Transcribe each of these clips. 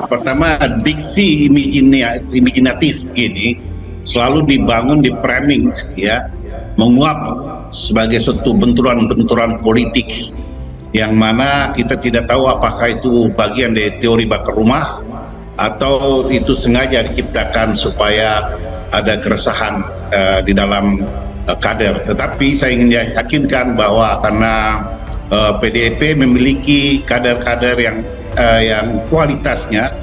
Pertama, diksi imajinatif ini selalu dibangun di framing, ya, menguap sebagai suatu benturan-benturan politik yang mana kita tidak tahu apakah itu bagian dari teori bakar rumah atau itu sengaja diciptakan supaya ada keresahan di dalam kader. Tetapi saya ingin yakinkan bahwa karena PDIP memiliki kader-kader yang kualitasnya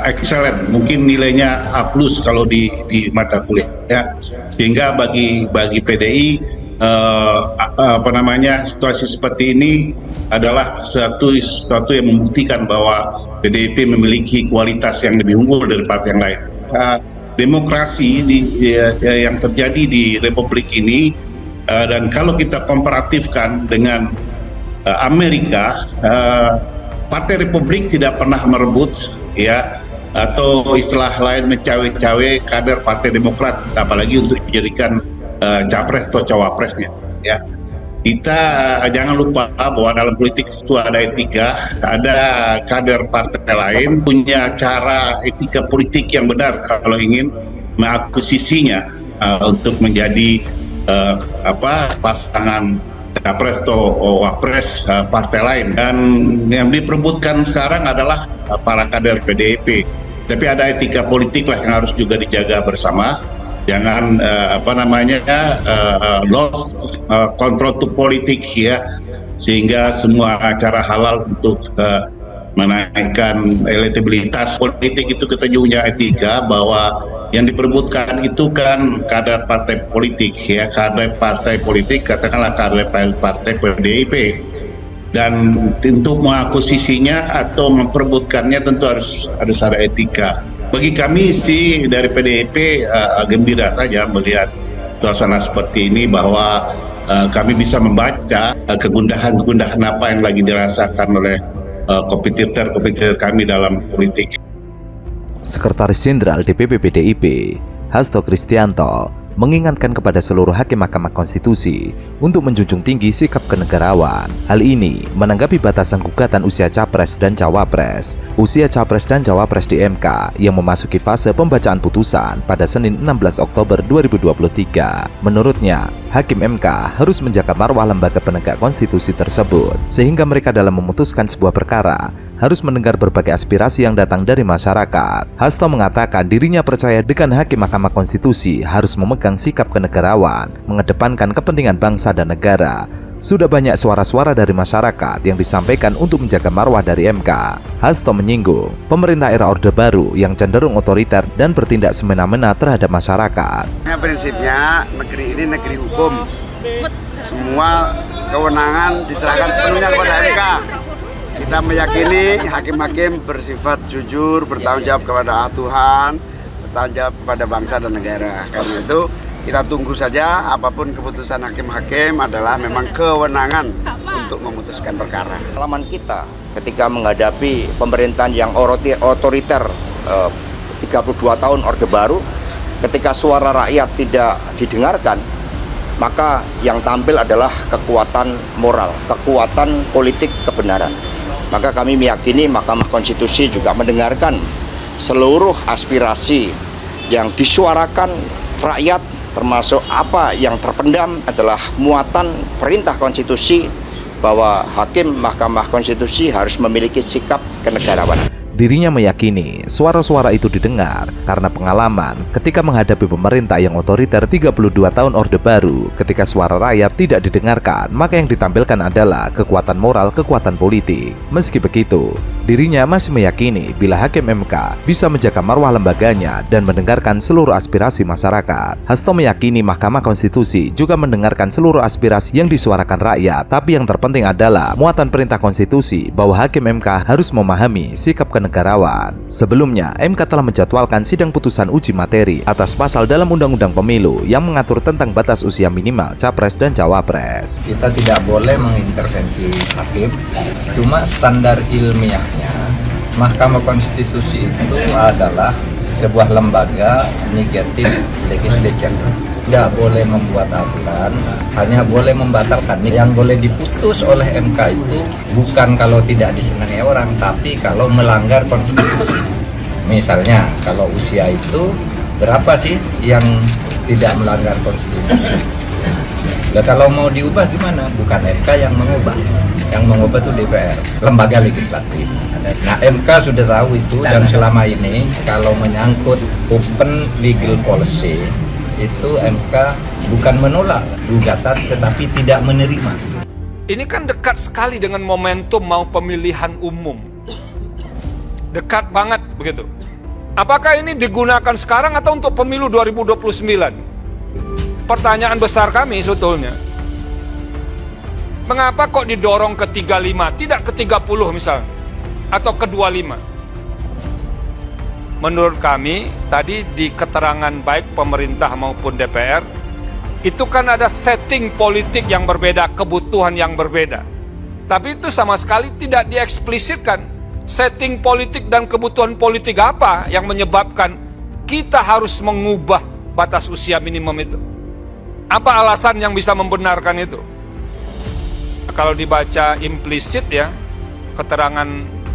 excellent, mungkin nilainya A+ kalau di mata kuliah, ya. Sehingga bagi PDI situasi seperti ini adalah sesuatu yang membuktikan bahwa PDIP memiliki kualitas yang lebih unggul dari partai yang lain. Demokrasi yang terjadi di Republik ini, dan kalau kita komparatifkan dengan Amerika, Partai Republik tidak pernah merebut, ya, atau istilah lain mencawe-cawe kader Partai Demokrat, apalagi untuk dijadikan capres atau cawapresnya, ya. Kita jangan lupa bahwa dalam politik itu ada etika, ada kader partai lain punya cara etika politik yang benar kalau ingin mengakuisisinya untuk menjadi pasangan capres atau wapres partai lain. Dan yang diperebutkan sekarang adalah para kader PDIP. Tapi ada etika politik lah yang harus juga dijaga bersama. Jangan lost control to politik, ya, sehingga semua acara halal untuk menaikkan elektabilitas politik itu kita juga punya etika bahwa yang diperebutkan itu kan kader partai politik, ya, kader partai politik, katakanlah kader partai PDIP, dan untuk mengakuisisinya atau memperebutkannya tentu harus ada etika. Bagi kami sih dari PDIP gembira saja melihat suasana seperti ini, bahwa kami bisa membaca kegundahan apa yang lagi dirasakan oleh kompetitor kami dalam politik. Sekretaris Jenderal DPP PDIP, Hasto Kristianto, mengingatkan kepada seluruh hakim Mahkamah Konstitusi untuk menjunjung tinggi sikap kenegarawan. Hal ini menanggapi batasan gugatan usia Capres dan Cawapres. Usia Capres dan Cawapres di MK yang memasuki fase pembacaan putusan pada Senin 16 Oktober 2023. Menurutnya, Hakim MK harus menjaga marwah lembaga penegak konstitusi tersebut, sehingga mereka dalam memutuskan sebuah perkara harus mendengar berbagai aspirasi yang datang dari masyarakat. Hasto mengatakan dirinya percaya dengan Hakim Mahkamah Konstitusi harus memegang sikap kenegarawan, mengedepankan kepentingan bangsa dan negara. Sudah banyak suara-suara dari masyarakat yang disampaikan untuk menjaga marwah dari MK. Hasto menyinggung pemerintah era Orde Baru yang cenderung otoriter dan bertindak semena-mena terhadap masyarakat. Prinsipnya negeri ini negeri hukum. Semua kewenangan diserahkan sepenuhnya kepada MK. Kita meyakini hakim-hakim bersifat jujur, bertanggung jawab kepada Tuhan, bertanggung jawab kepada bangsa dan negara. Karena itu kita tunggu saja, apapun keputusan hakim-hakim adalah memang kewenangan untuk memutuskan perkara. Pengalaman kita ketika menghadapi pemerintahan yang otoriter 32 tahun Orde Baru, ketika suara rakyat tidak didengarkan, maka yang tampil adalah kekuatan moral, kekuatan politik kebenaran. Maka kami meyakini Mahkamah Konstitusi juga mendengarkan seluruh aspirasi yang disuarakan rakyat, termasuk apa yang terpendam adalah muatan perintah konstitusi bahwa hakim Mahkamah Konstitusi harus memiliki sikap kenegarawanan. Dirinya meyakini suara-suara itu didengar karena pengalaman ketika menghadapi pemerintah yang otoriter 32 tahun Orde Baru. Ketika suara rakyat tidak didengarkan, maka yang ditampilkan adalah kekuatan moral, kekuatan politik. Meski begitu, dirinya masih meyakini bila Hakim MK bisa menjaga marwah lembaganya dan mendengarkan seluruh aspirasi masyarakat. Hasto meyakini Mahkamah Konstitusi juga mendengarkan seluruh aspirasi yang disuarakan rakyat, tapi yang terpenting adalah muatan perintah konstitusi bahwa Hakim MK harus memahami sikap negarawan. Sebelumnya, MK telah menjadwalkan sidang putusan uji materi atas pasal dalam Undang-Undang Pemilu yang mengatur tentang batas usia minimal Capres dan Cawapres. Kita tidak boleh mengintervensi hakim, cuma standar ilmiahnya Mahkamah Konstitusi itu adalah sebuah lembaga negative legislature. tidak boleh membuat aturan, hanya boleh membatalkan. Yang boleh diputus oleh MK itu bukan kalau tidak disenangi orang, tapi kalau melanggar konstitusi. Misalnya kalau usia itu berapa sih yang tidak melanggar konstitusi? Nah, kalau mau diubah gimana? Bukan MK yang mengubah. Yang mengubah itu DPR, lembaga legislatif. Nah, MK sudah tahu itu, dan selama ini kalau menyangkut open legal policy itu MK bukan menolak gugatan tetapi tidak menerima. Ini kan dekat sekali dengan momentum mau pemilihan umum. Dekat banget begitu. Apakah ini digunakan sekarang atau untuk pemilu 2029? Pertanyaan besar kami sebetulnya. Mengapa kok didorong ke 35, tidak ke 30 misalnya, atau ke 25? Menurut kami, tadi di keterangan baik pemerintah maupun DPR, itu kan ada setting politik yang berbeda, kebutuhan yang berbeda. Tapi itu sama sekali tidak dieksplisitkan. Setting politik dan kebutuhan politik apa yang menyebabkan kita harus mengubah batas usia minimum itu? Apa alasan yang bisa membenarkan itu? Kalau dibaca implisit ya, keterangan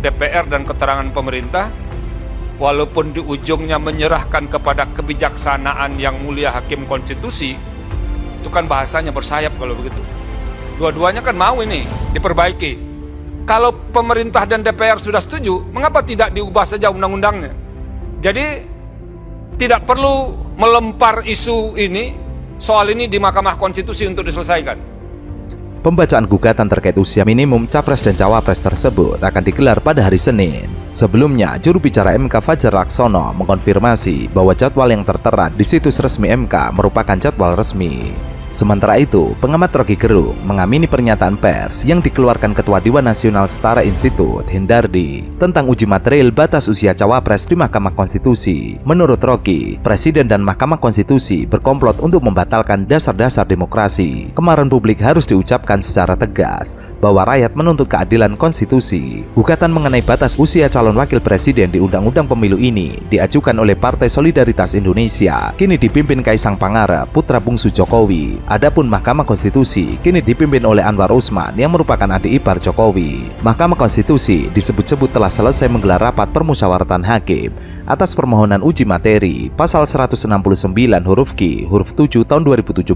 DPR dan keterangan pemerintah, walaupun di ujungnya menyerahkan kepada kebijaksanaan yang mulia Hakim Konstitusi, itu kan bahasanya bersayap kalau begitu. Dua-duanya kan mau ini diperbaiki. Kalau pemerintah dan DPR sudah setuju, mengapa tidak diubah saja undang-undangnya? Jadi tidak perlu melempar isu ini, soal ini di Mahkamah Konstitusi untuk diselesaikan. Pembacaan gugatan terkait usia minimum Capres dan Cawapres tersebut akan digelar pada hari Senin. Sebelumnya, juru bicara MK Fajar Laksono mengkonfirmasi bahwa jadwal yang tertera di situs resmi MK merupakan jadwal resmi. Sementara itu, pengamat Rocky Gerung mengamini pernyataan pers yang dikeluarkan Ketua Dewan Nasional Setara Institut, Hendardi, tentang uji material batas usia Cawapres di Mahkamah Konstitusi. Menurut Rocky, Presiden dan Mahkamah Konstitusi berkomplot untuk membatalkan dasar-dasar demokrasi. Kemarahan publik harus diucapkan secara tegas bahwa rakyat menuntut keadilan konstitusi. Gugatan mengenai batas usia calon wakil presiden di Undang-Undang Pemilu ini diajukan oleh Partai Solidaritas Indonesia, kini dipimpin Kaisang Pangarep, putra bungsu Jokowi. Adapun Mahkamah Konstitusi kini dipimpin oleh Anwar Usman yang merupakan adik ipar Jokowi. Mahkamah Konstitusi disebut-sebut telah selesai menggelar rapat permusyawaratan hakim atas permohonan uji materi pasal 169 huruf Q huruf 7 tahun 2017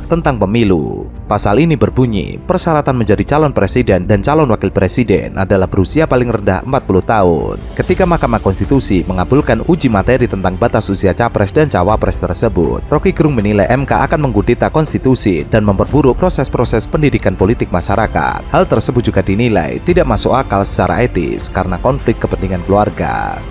tentang pemilu. Pasal ini berbunyi, persyaratan menjadi calon presiden dan calon wakil presiden adalah berusia paling rendah 40 tahun. Ketika Mahkamah Konstitusi mengabulkan uji materi tentang batas usia capres dan cawapres tersebut, Rocky Gerung menilai MK akan menggulirkan konstitusi dan memperburuk proses-proses pendidikan politik masyarakat. Hal tersebut juga dinilai tidak masuk akal secara etis karena konflik kepentingan keluarga.